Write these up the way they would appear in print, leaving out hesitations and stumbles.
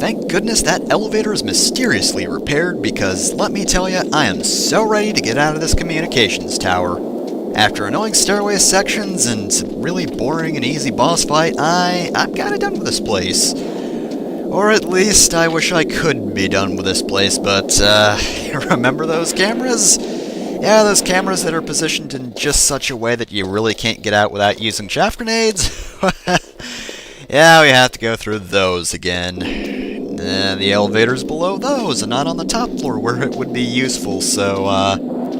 thank goodness that elevator is mysteriously repaired, because let me tell you, I am so ready to get out of this communications tower. After annoying stairway sections and some really boring and easy boss fight, I'm kinda done with this place. Or at least, I wish I could be done with this place, but, remember those cameras? Yeah, those cameras that are positioned in just such a way that you really can't get out without using chaff grenades? Yeah, we have to go through those again. The elevator's below those, and not on the top floor where it would be useful, so,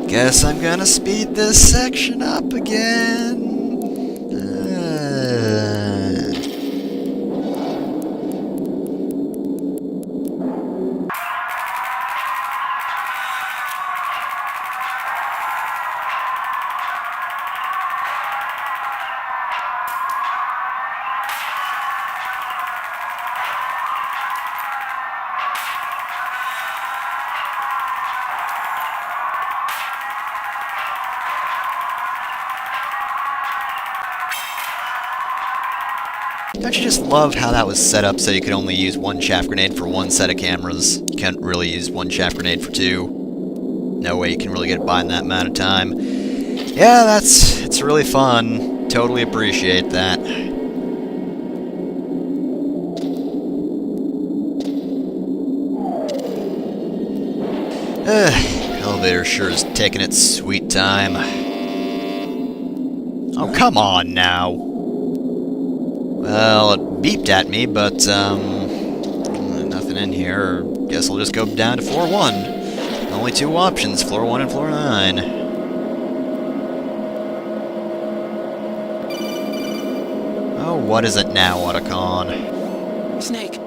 guess I'm gonna speed this section up again. Don't you just love how that was set up so you could only use one chaff grenade for one set of cameras? You can't really use one chaff grenade for two. No way you can really get it by in that amount of time. Yeah, it's really fun. Totally appreciate that. Elevator sure is taking its sweet time. Oh, come on now. Well, it beeped at me, but, nothing in here. Guess I'll just go down to floor 1. Only two options, floor 1 and floor 9. Oh, what is it now, Otacon? Snake,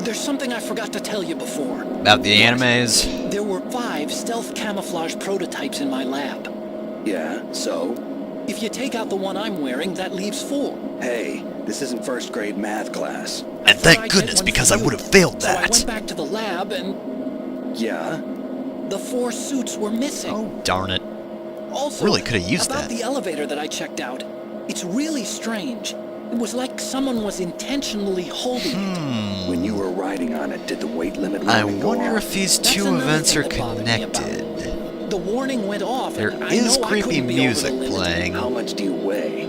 there's something I forgot to tell you before. About the animes? There were 5 stealth camouflage prototypes in my lab. Yeah, so? If you take out the one I'm wearing, that leaves 4. Hey, this isn't first grade math class. And thank goodness, because I would have failed that. So I went back to the lab and... Yeah? The 4 suits were missing. Oh, darn it. Also, really could have used about that. the elevator that I checked out, it's really strange. It was like someone was intentionally holding it. When you were riding on it, did the weight limit I warning go wonder off? if these That's two another events are thing that bothered me about connected. it. The warning went off. There and I is know I creepy couldn't be over music the limit. playing. How much do you weigh?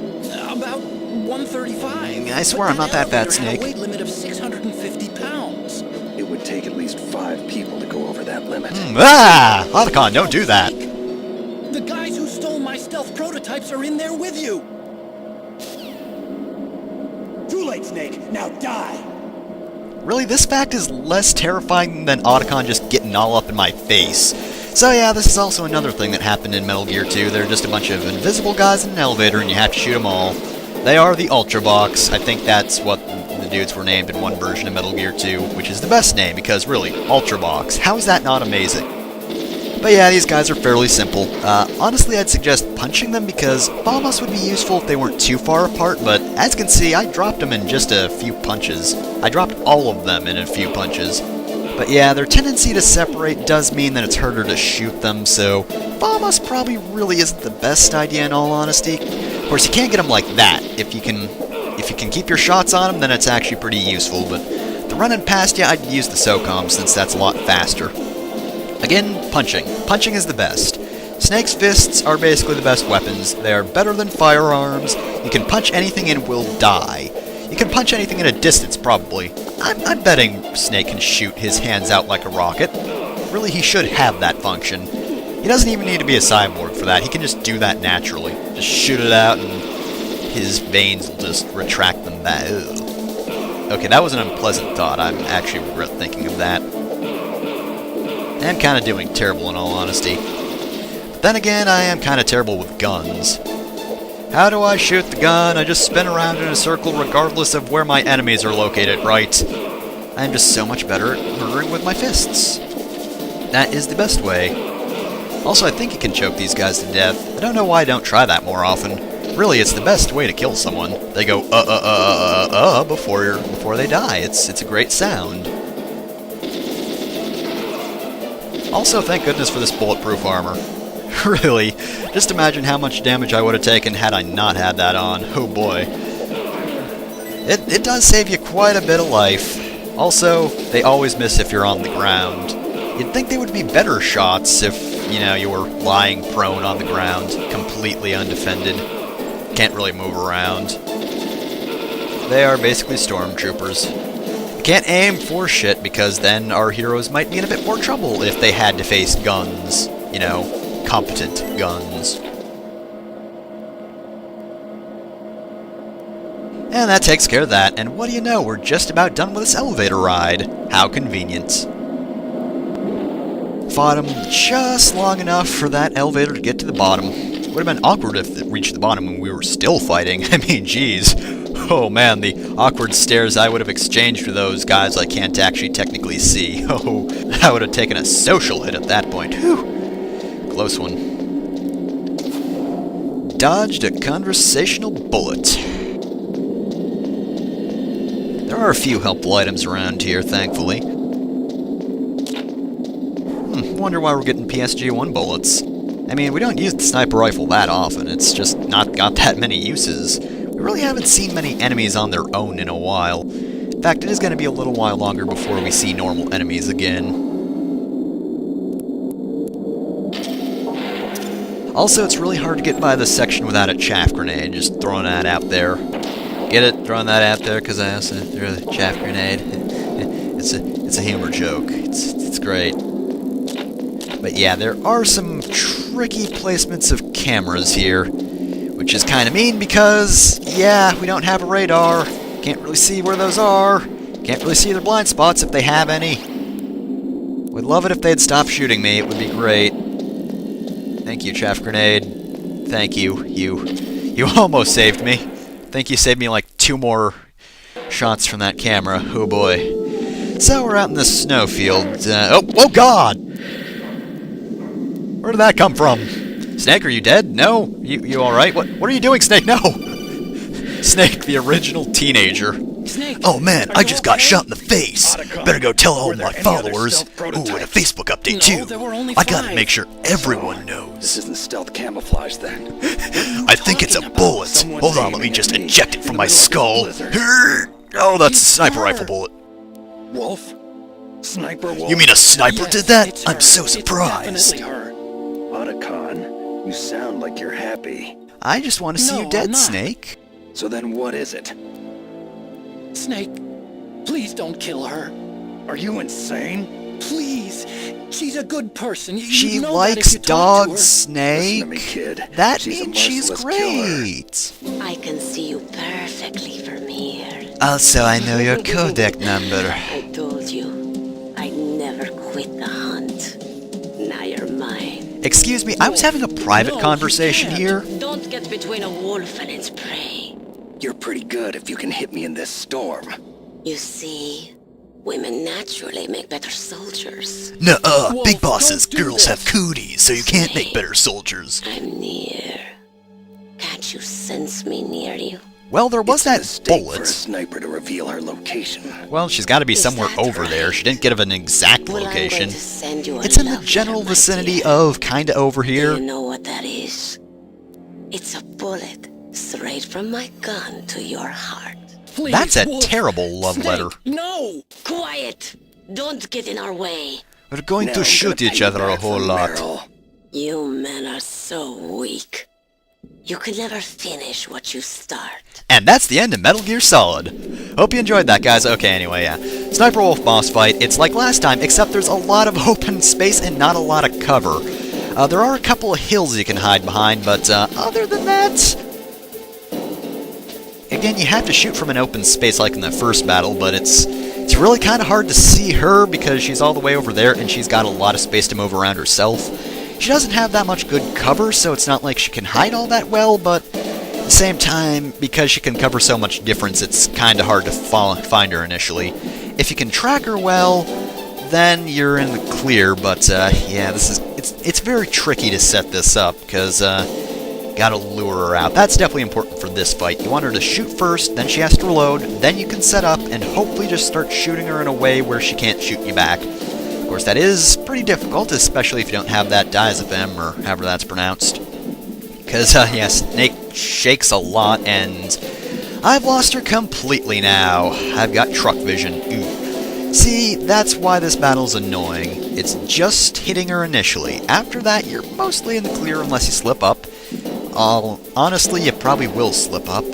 About 135. I swear I'm not that fat, elevator had Snake. a weight limit of 650 pounds. It would take at least 5 people to go over that limit. Ah! Otacon, don't do that. The guys who stole my stealth prototypes are in there with you. Too late, Snake. Now die. Really, this fact is less terrifying than Otacon just getting all up in my face. So yeah, this is also another thing that happened in Metal Gear 2. They're just a bunch of invisible guys in an elevator and you have to shoot them all. They are the Ultra Box. I think that's what the dudes were named in one version of Metal Gear 2, which is the best name because really, Ultra Box. How is that not amazing? But yeah, these guys are fairly simple. Honestly, I'd suggest punching them because bombs would be useful if they weren't too far apart, but as you can see, I dropped them in just a few punches. I dropped all of them in a few punches. But yeah, their tendency to separate does mean that it's harder to shoot them, so bombs probably really isn't the best idea in all honesty. Of course, you can't get them like that. If you can keep your shots on them, then it's actually pretty useful, but the running past you, I'd use the SOCOM since that's a lot faster. Again, punching. Punching is the best. Snake's fists are basically the best weapons. They are better than firearms. You can punch anything and will die. You can punch anything at a distance, probably. I'm betting Snake can shoot his hands out like a rocket. Really, he should have that function. He doesn't even need to be a cyborg for that. He can just do that naturally. Just shoot it out and his veins will just retract them back. Ugh. Okay, that was an unpleasant thought. I'm actually regret thinking of that. I'm kind of doing terrible in all honesty. But then again, I am kind of terrible with guns. How do I shoot the gun? I just spin around in a circle regardless of where my enemies are located, right? I am just so much better at murdering with my fists. That is the best way. Also, I think you can choke these guys to death. I don't know why I don't try that more often. Really, it's the best way to kill someone. They go, before they die. It's a great sound. Also, thank goodness for this bulletproof armor. Really, just imagine how much damage I would have taken had I not had that on. Oh boy. It does save you quite a bit of life. Also, they always miss if you're on the ground. You'd think they would be better shots if, you know, you were lying prone on the ground, completely undefended. Can't really move around. They are basically stormtroopers. Can't aim for shit because then our heroes might be in a bit more trouble if they had to face guns. You know, competent guns. And that takes care of that, and what do you know, we're just about done with this elevator ride. How convenient. Fought him just long enough for that elevator to get to the bottom. Would have been awkward if it reached the bottom and we were still fighting. I mean, geez. Oh man, the awkward stares I would have exchanged with those guys I can't actually technically see. Oh, I would have taken a social hit at that point. Whew. Close one. Dodged a conversational bullet. There are a few helpful items around here, thankfully. Wonder why we're getting PSG-1 bullets. I mean, we don't use the sniper rifle that often, it's just not got that many uses. We really haven't seen many enemies on their own in a while. In fact, it is going to be a little while longer before we see normal enemies again. Also, it's really hard to get by this section without a chaff grenade, just throwing that out there. Get it? Throwing that out there because I also threw a chaff grenade. It's a humor joke. It's great. But yeah, there are some tricky placements of cameras here, which is kind of mean because, yeah, we don't have a radar. Can't really see where those are. Can't really see their blind spots if they have any. Would love it if they'd stop shooting me. It would be great. Thank you, chaff grenade. Thank you. You almost saved me. I think you saved me like 2 more shots from that camera. Oh boy. So we're out in the snowfield. Oh god! Where did that come from? Snake, are you dead? No? You alright? What are you doing, Snake? No! Snake, the original teenager. Snake, oh man, I just got shot in the face. Otacon, Better go tell all were there my any other followers. stealth Ooh, and a prototypes? Facebook update No, too. there were only I gotta 5. make sure everyone This knows. isn't stealth camouflage then. I think it's a talking about? bullet. Someone's Hold on, let me aiming just at me eject it in from the my middle of this skull. blizzard. Oh, that's a It's sniper her. rifle bullet. Wolf? Sniper Wolf? You mean a sniper Yes, did that? it's I'm her. so It's surprised. definitely her. Otacon, you sound like you're happy. I just want to see No, you I'm dead, not. Snake. So then what is it? Snake, please don't kill her. Are you insane? Please. She's a good person. You She know that likes if you talk to dogs, her. Snake. Listen to me, kid. That She's a means she's merciless killer. great. I can see you perfectly from here. Also, I know your codec number. I told you, I'd never quit the hunt. Now you're mine. Excuse me, I was having a private No, you conversation can't. here. Don't get between a wolf and its prey. You're pretty good if you can hit me in this storm. You see, women naturally make better soldiers. Nuh-uh, Wolf, big boss says don't do girls have this. cooties, so you can't make better soldiers. I'm near. Can't you sense me near you? Well, there was It's a that mistake for a bullet. sniper to reveal her location. Well, she's got to be Is somewhere that over there. right? She didn't give an exact Well, I'm going location. to send you a It's in the love general letter, my vicinity dear. of kinda over Do you here. know what that is? It's a bullet straight from my gun to your heart. Please, That's a Wolf. terrible love Snake, letter. No. Quiet! Don't get in our way. We're going Now to I'm shoot gonna each pay you other a back whole for lot. Meryl. You men are so weak. You can never finish what you start. And that's the end of Metal Gear Solid. Hope you enjoyed that, guys. Okay, anyway, yeah. Sniper Wolf boss fight. It's like last time, except there's a lot of open space and not a lot of cover. There are a couple of hills you can hide behind, but other than that... Again, you have to shoot from an open space like in the first battle, but it's really kind of hard to see her because she's all the way over there and she's got a lot of space to move around herself. She doesn't have that much good cover, so it's not like she can hide all that well, but at the same time, because she can cover so much difference, it's kind of hard to find her initially. If you can track her well, then you're in the clear, but yeah, it's very tricky to set this up, because gotta lure her out. That's definitely important for this fight. You want her to shoot first, then she has to reload, then you can set up, and hopefully just start shooting her in a way where she can't shoot you back. Of course, that is pretty difficult, especially if you don't have that diazepam, or however that's pronounced. Because, yeah, Snake shakes a lot, and I've lost her completely now. I've got truck vision. Ooh. See, that's why this battle's annoying. It's just hitting her initially. After that, you're mostly in the clear unless you slip up. Honestly, you probably will slip up.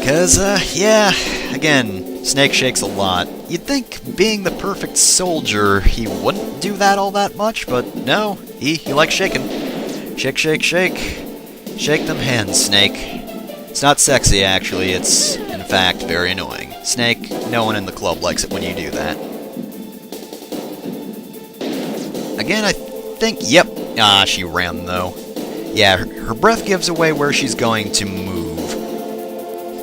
Cause, yeah, again, Snake shakes a lot. You'd think, being the perfect soldier, he wouldn't do that all that much, but no, he likes shaking. Shake, shake, shake. Shake them hands, Snake. It's not sexy, actually, it's, in fact, very annoying. Snake, no one in the club likes it when you do that. Again, I think, yep. Ah, she ran, though. Yeah, her breath gives away where she's going to move.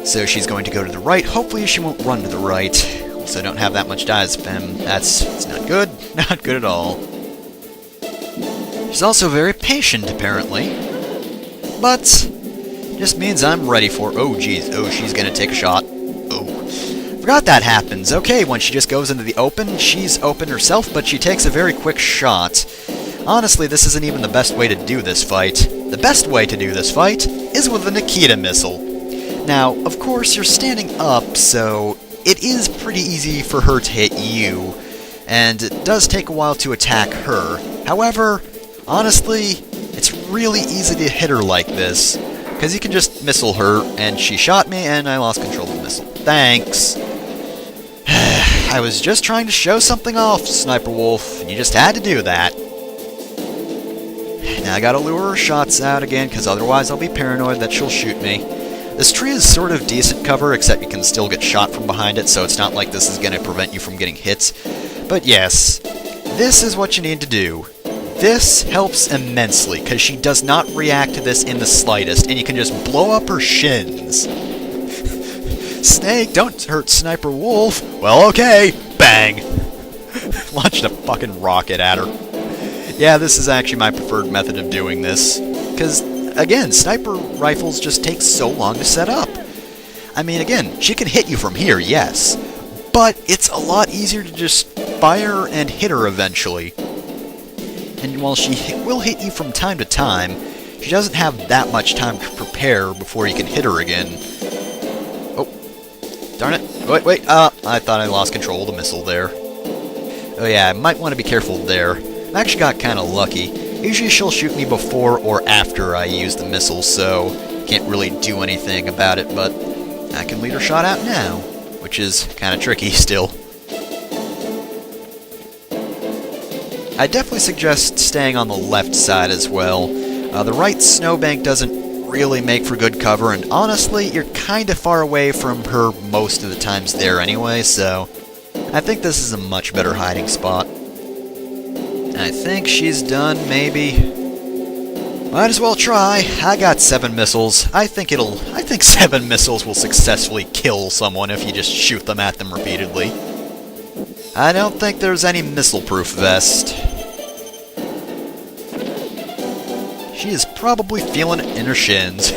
So she's going to go to the right. Hopefully she won't run to the right. Also, don't have that much diazepam. It's not good. Not good at all. She's also very patient, apparently. But just means I'm ready for... Oh, jeez. Oh, she's gonna take a shot. Oh. Forgot that happens. Okay, when she just goes into the open, she's open herself, but she takes a very quick shot. Honestly, this isn't even the best way to do this fight. The best way to do this fight is with the Nikita missile. Now, of course, you're standing up, so it is pretty easy for her to hit you, and it does take a while to attack her. However, honestly, it's really easy to hit her like this, because you can just missile her, and she shot me, and I lost control of the missile. Thanks. I was just trying to show something off, Sniper Wolf, and you just had to do that. Now I gotta lure her shots out again, because otherwise I'll be paranoid that she'll shoot me. This tree is sort of decent cover, except you can still get shot from behind it, so it's not like this is going to prevent you from getting hits. But yes, this is what you need to do. This helps immensely, because she does not react to this in the slightest, and you can just blow up her shins. Snake, don't hurt Sniper Wolf. Well, okay. Bang. Launched a fucking rocket at her. Yeah, this is actually my preferred method of doing this, because... Again, sniper rifles just take so long to set up. I mean, again, she can hit you from here, yes, but it's a lot easier to just fire and hit her eventually. And while she will hit you from time to time, she doesn't have that much time to prepare before you can hit her again. Oh, darn it. Wait, I thought I lost control of the missile there. Oh yeah, I might want to be careful there. I actually got kind of lucky. Usually she'll shoot me before or after I use the missile, so can't really do anything about it, but I can lead her shot out now, which is kind of tricky still. I definitely suggest staying on the left side as well. The right snowbank doesn't really make for good cover, and honestly, you're kind of far away from her most of the times there anyway, so I think this is a much better hiding spot. I think she's done, maybe. Might as well try. I got 7 missiles. I think 7 missiles will successfully kill someone if you just shoot them at them repeatedly. I don't think there's any missile-proof vest. She is probably feeling it in her shins.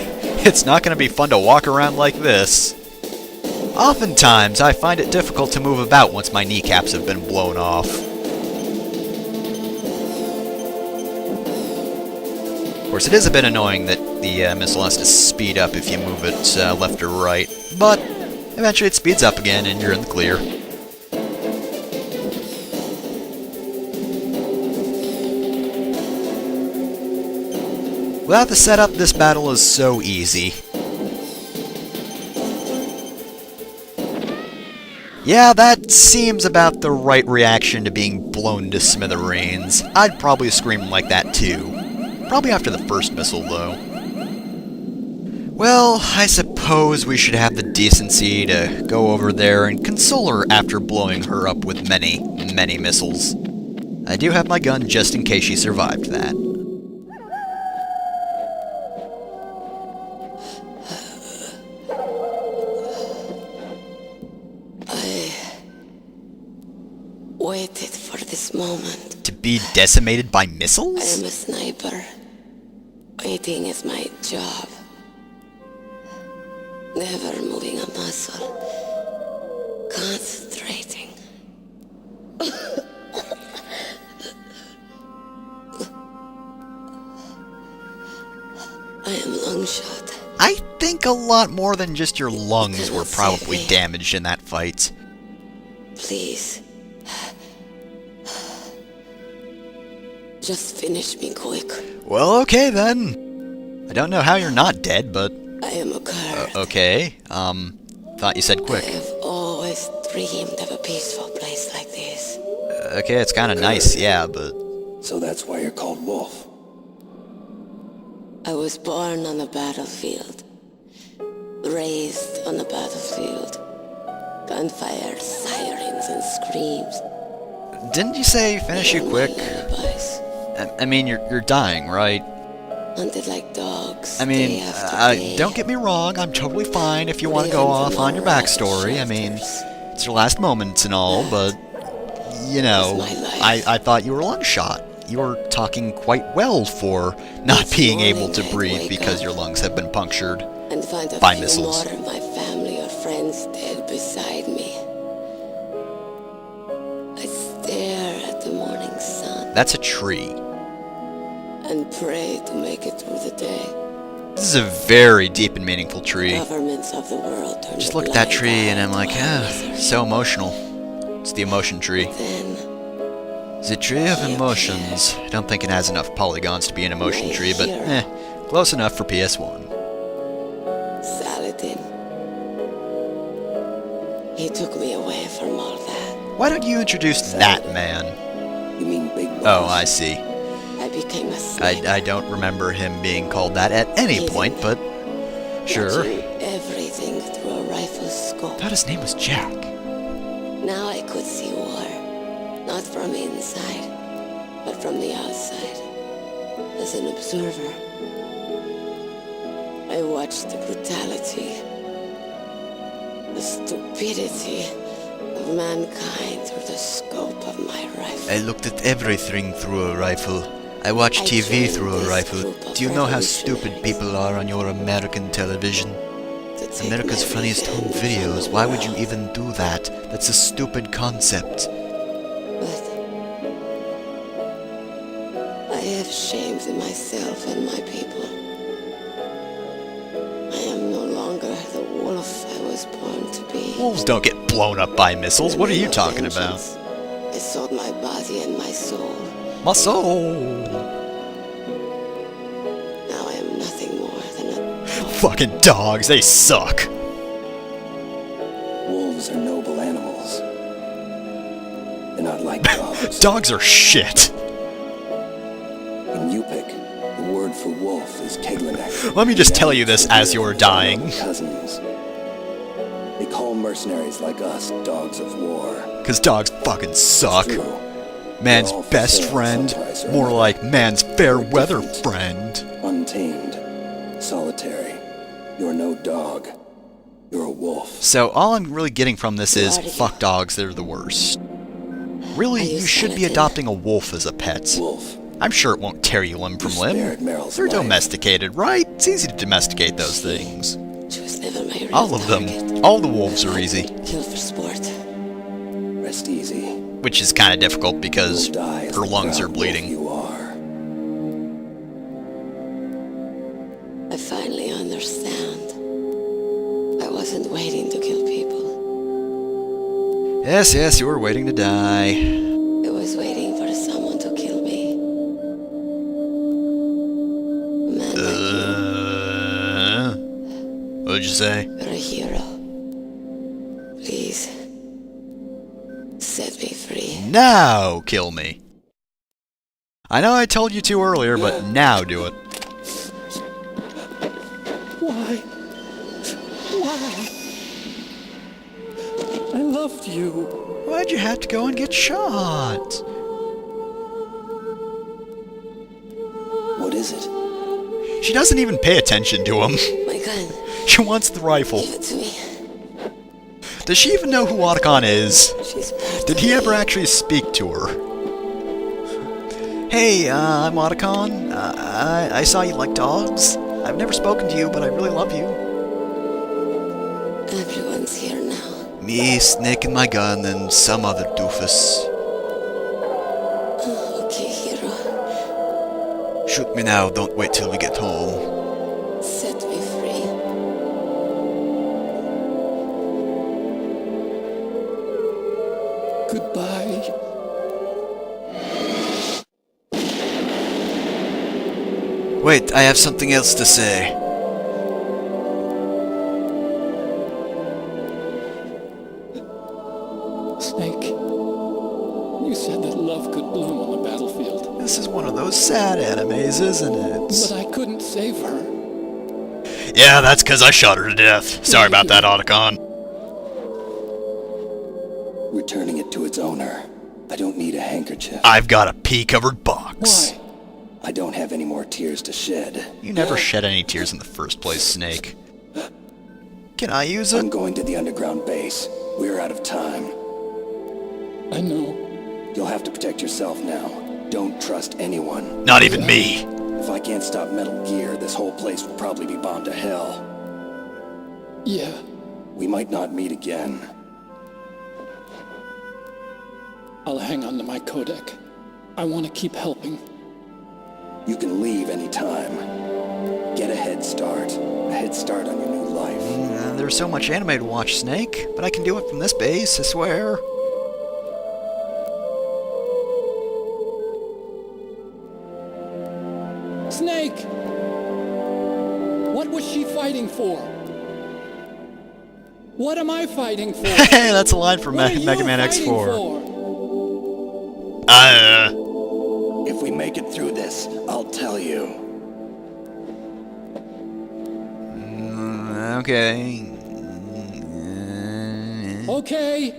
It's not going to be fun to walk around like this. Oftentimes, I find it difficult to move about once my kneecaps have been blown off. Of course, it is a bit annoying that the missile has to speed up if you move it left or right, but eventually it speeds up again and you're in the clear. Without the setup, this battle is so easy. Yeah, that seems about the right reaction to being blown to smithereens. I'd probably scream like that too. Probably after the first missile, though. Well, I suppose we should have the decency to go over there and console her after blowing her up with many, many missiles. I do have my gun just in case she survived that. I waited for this moment. To be decimated by I missiles? am a sniper. Waiting is my job. Never moving a muscle. Concentrating. I am long shot. I think a lot more than just your lungs were probably damaged in that fight. Please. Just finish me quick. Well, okay then. I don't know how you're not dead, but... I am a curse. Okay, thought you said quick. I have always dreamed of a peaceful place like this. Okay, it's kinda nice, yeah, but... So that's why you're called Wolf. I was born on the battlefield. Raised on the battlefield. Gunfire, sirens, and screams. Didn't you say finish you quick? Lullabies. I mean, you're dying, right? Hunted like dogs. I mean, day after day. don't get me wrong, I'm totally fine if you want to go off on your backstory. I mean, it's your last moments and all, but, you know, I thought you were lung shot. You were talking quite well for not being able to breathe because your lungs have been punctured and find a by few missiles. more of my family or friends dead beside me. I stare at the morning sun That's a tree. and pray to make it through the day. This is a very deep and meaningful tree. Governments of the world turn Just a look at that blind tree and eye I'm like, to our misery. so emotional. It's the emotion tree. Then The tree of emotions. I don't think it has enough polygons to be an emotion tree, but close enough for PS1. Saladin. He took me away from all that. Why don't you introduce that man? You mean Big Boss? Oh, I see. I became a slave. I don't remember him being called that at any point, but sure. Watching everything through a rifle's scope. Thought his name was Jack. Now I could see war. Not from inside, but from the outside. As an observer. I watched the brutality, the stupidity of mankind through the scope of my rifle. I looked at everything through a rifle. I watched TV through a rifle. Do you know how stupid people are on your American television? America's Funniest Home Videos. Why would you even do that? That's a stupid concept. But I have shamed myself and my people. I am no longer the wolf I was born to be. Wolves don't get blown up by missiles. What are you talking about? I sold my body and my soul. My soul! Now I am nothing more than a Fucking dogs, they suck. Wolves are noble animals. They're not like dogs. Dogs are shit. In Yupik, the word for wolf is Keglanek. Let me just tell you this as you're dying. Cousins. They call mercenaries like us dogs of war. Cause dogs fucking suck. It's true. Man's They're all for best sale friend. someplace or More another. like man's fair They're weather different. friend. Untamed. Solitary. You're no dog. You're a wolf. So all I'm really getting from this is, What are you? fuck dogs, they're the worst. Really, Are you you should be Saladin? adopting a wolf as a pet. Wolf. I'm sure it won't tear you limb from You limb. spared Meryl's They're life. domesticated, right? It's easy to domesticate those things. She was never my real All of target. them. All the wolves are easy. Kill for sport. Rest easy. Which is kind of difficult because You'll die as her the lungs are proud wolf bleeding. You are. I finally understand. I wasn't waiting to kill people. Yes, yes, you were waiting to die. I was waiting for someone to kill me. A man like What'd you say? you. You're a hero. Please. Set me free. Now kill me. I know I told you to earlier, but now do it. Why? Why? I loved you. Why'd you have to go and get shot? What is it? She doesn't even pay attention to him. My gun. She wants the rifle. Give it to me. Does she even know who Otacon is? She's part Did of he me. ever actually speak to her? Hey, I'm Otacon. I saw you like dogs. I've never spoken to you, but I really love you. Everyone's here now. Me, Snake and my gun, and some other doofus. Okay, hero. Shoot me now, don't wait till we get home. Set me free. Goodbye. Wait, I have something else to say. Snake, you said that love could bloom on the battlefield. This is one of those sad animes, isn't it? But I couldn't save her. Yeah, that's because I shot her to death. Sorry about that, Otacon. Returning it to its owner. I don't need a handkerchief. I've got a pea-covered box. Why? I don't have any more tears to shed. You never shed any tears in the first place, Snake. Can I use I'm it? going to the underground base. We're out of time. I know. You'll have to protect yourself now. Don't trust anyone. Not even me. If I can't stop Metal Gear, this whole place will probably be bombed to hell. Yeah. We might not meet again. I'll hang on to my codec. I want to keep helping. You can leave anytime. Get a head start. A head start on your new life. There's so much anime to watch, Snake, but I can do it from this base, I swear. Snake! What was she fighting for? What am I fighting for? Hey, that's a line from What are Mega you Man fighting X4. for? If we make it through this, I'll tell you. Okay. Okay.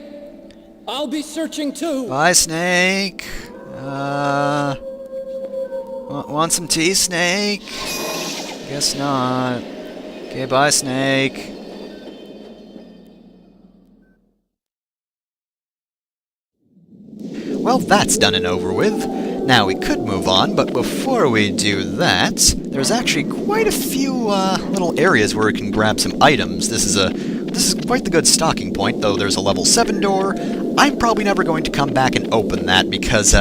I'll be searching too. Bye, Snake. Want some tea, Snake? Guess not. Okay, bye, Snake. Well, that's done and over with. Now, we could move on, but before we do that, there's actually quite a few little areas where we can grab some items. This is quite the good stocking point, though there's a level 7 door. I'm probably never going to come back and open that because,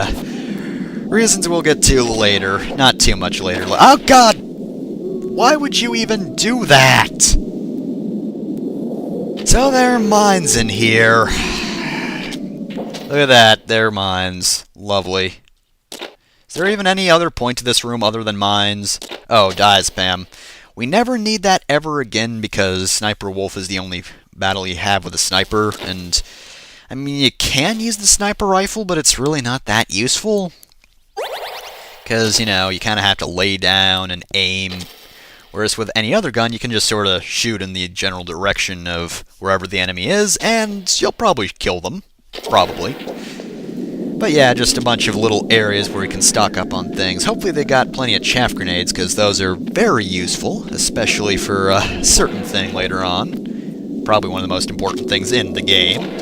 reasons we'll get to later. Not too much later. Oh, God! Why would you even do that? So there are mines in here. Look at that, there are mines. Lovely. Is there even any other point to this room other than mines? Oh, die spam. We never need that ever again because Sniper Wolf is the only battle you have with a sniper, and I mean, you can use the sniper rifle, but it's really not that useful. Because, you know, you kind of have to lay down and aim. Whereas with any other gun, you can just sort of shoot in the general direction of wherever the enemy is, and you'll probably kill them. Probably. But yeah, just a bunch of little areas where you can stock up on things. Hopefully they got plenty of chaff grenades, because those are very useful, especially for a certain thing later on. Probably one of the most important things in the game.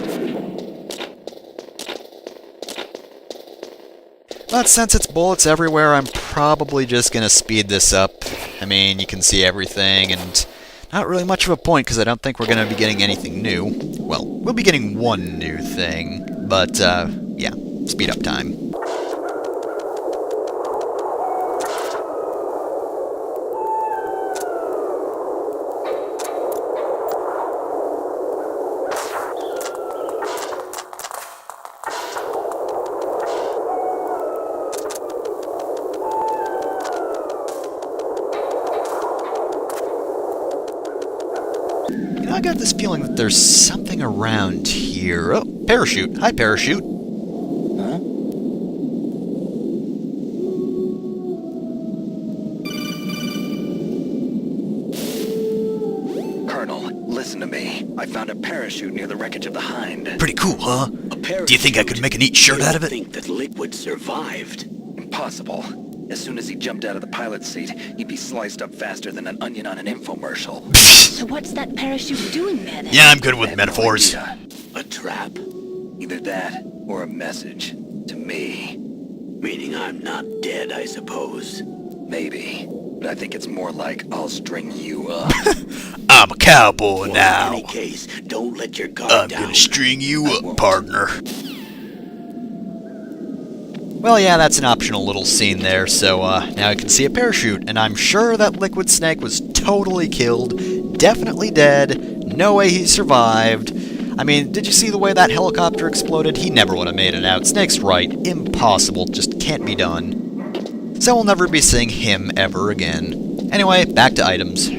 But since it's bullets everywhere, I'm probably just going to speed this up. I mean, you can see everything, and not really much of a point, because I don't think we're going to be getting anything new. Well, we'll be getting one new thing, but, yeah, speed up time. I got this feeling that there's something around here. Oh, parachute. Hi, parachute. Huh? Colonel, listen to me. I found a parachute near the wreckage of the Hind. Pretty cool, huh? Do you think I could make a neat shirt out of it? Think that Liquid survived? Impossible. As soon as he jumped out of the pilot's seat, he'd be sliced up faster than an onion on an infomercial. So what's that parachute doing there then? Yeah, I'm good with I have metaphors. no idea. A trap? Either that, or a message. To me. Meaning I'm not dead, I suppose. Maybe. But I think it's more like, I'll string you up. I'm a cowboy Well, now. in any case, don't let your guard I'm down. gonna string you up, partner. Well, yeah, that's an optional little scene there, so now you can see a parachute, and I'm sure that Liquid Snake was totally killed, definitely dead, no way he survived. I mean, did you see the way that helicopter exploded? He never would have made it out. Snake's right. Impossible. Just can't be done. So we'll never be seeing him ever again. Anyway, back to items.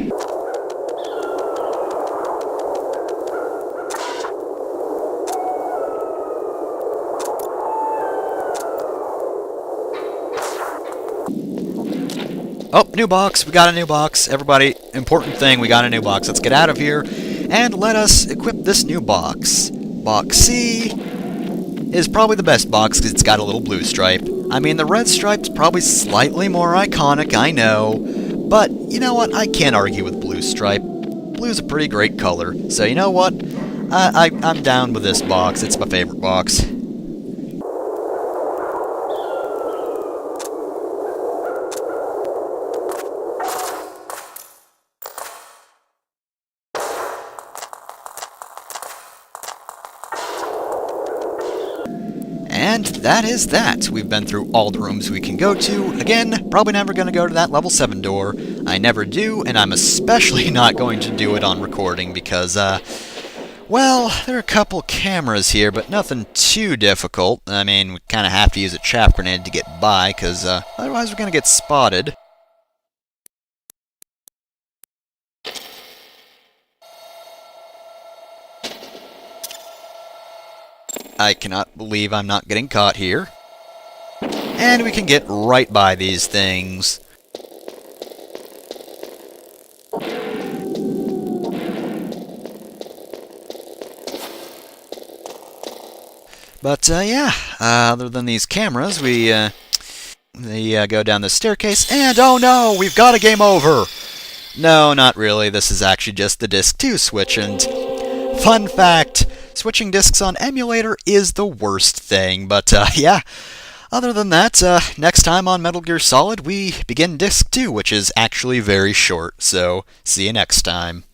Oh, new box. We got a new box. Everybody, important thing, we got a new box. Let's get out of here and let us equip this new box. Box C is probably the best box because it's got a little blue stripe. I mean, the red stripe's probably slightly more iconic, I know. But, you know what? I can't argue with blue stripe. Blue's a pretty great color. So, you know what? I'm down with this box. It's my favorite box. And that is that. We've been through all the rooms we can go to. Again, probably never going to go to that level 7 door. I never do, and I'm especially not going to do it on recording because, well, there are a couple cameras here, but nothing too difficult. I mean, we kind of have to use a chaff grenade to get by, because otherwise we're going to get spotted. I cannot believe I'm not getting caught here. And we can get right by these things. But, yeah, other than these cameras, we go down the staircase, and oh no, we've got a game over! No, not really, this is actually just the disc 2 switch, and fun fact, switching discs on emulator is the worst thing, but yeah, other than that, next time on Metal Gear Solid, we begin disc 2, which is actually very short, so see you next time.